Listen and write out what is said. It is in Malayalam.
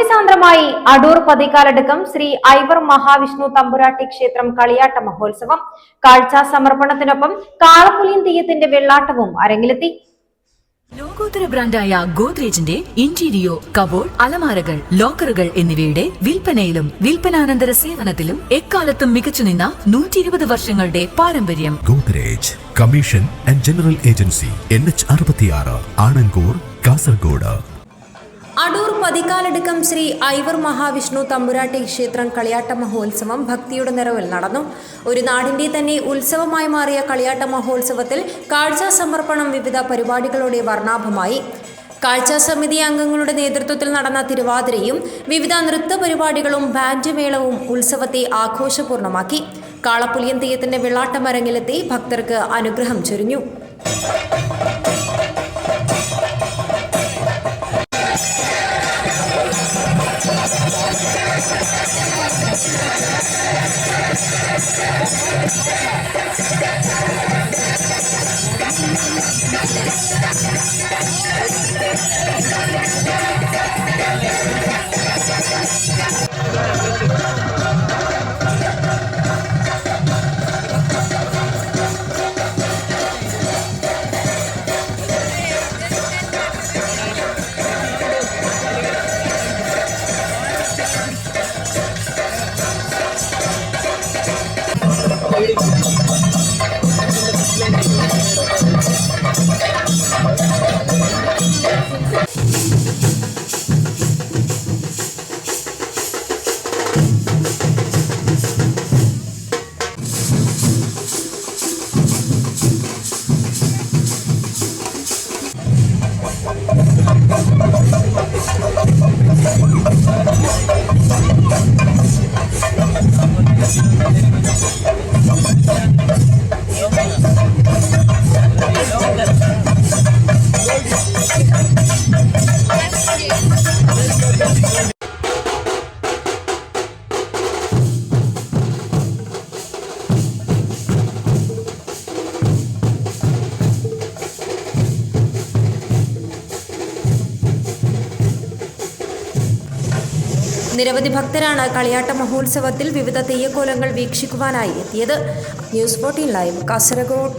ഭക്തിസാന്ദ്രമായി അടൂർ പതികാലടുക്കം ശ്രീ ഐവർ മഹാവിഷ്ണു തമ്പുരാട്ടി ക്ഷേത്രം കളിയാട്ട മഹോത്സവം കാഴ്ചാ സമർപ്പണത്തിനൊപ്പം കാളപ്പുലിയൻ തെയ്യത്തിന്റെ വെള്ളാട്ടവും അരങ്ങിലെത്തി. ലോകോത്തര ബ്രാൻഡായ ഗോദ്രേജിന്റെ ഇന്റീരിയോ, കബോർഡ്, അലമാരകൾ, ലോക്കറുകൾ എന്നിവയുടെ വിൽപ്പനയിലും വിൽപ്പനാനന്തര സേവനത്തിലും എക്കാലത്തും മികച്ചുനിന്ന 120 വർഷങ്ങളുടെ പാരമ്പര്യം. Godrej commission and general agency, NH66, Anangoor, Kasaragod. Adoor Pathikaladukkam Shri Aivar Mahavishnu Thampuratti ക്ഷേത്രം കളിയാട്ട മഹോത്സവം ഭക്തിയുടെ നിറവിൽ നടന്നു. ഒരു നാടിന്റെ തന്നെ ഉത്സവമായി മാറിയ കളിയാട്ട മഹോത്സവത്തിൽ കാഴ്ചാ സമർപ്പണം വിവിധ പരിപാടികളോടെ വർണ്ണാഭമായി. കാഴ്ചാ സമിതി അംഗങ്ങളുടെ നേതൃത്വത്തിൽ നടന്ന തിരുവാതിരയും വിവിധ നൃത്ത പരിപാടികളും ബാൻഡ് മേളവും ഉത്സവത്തെ ആഘോഷപൂർണ്ണമാക്കി. കാളപ്പുലിയൻ തെയ്യത്തിന്റെ വെള്ളാട്ടം അരങ്ങിലെത്തി ഭക്തർക്ക് അനുഗ്രഹം ചൊരിഞ്ഞു. നിരവധി ഭക്തരാണ് കളിയാട്ട മഹോത്സവത്തിൽ വിവിധ തെയ്യക്കോലങ്ങൾ വീക്ഷിക്കുവാനായി എത്തിയത്. News 14 live, Kasaragod.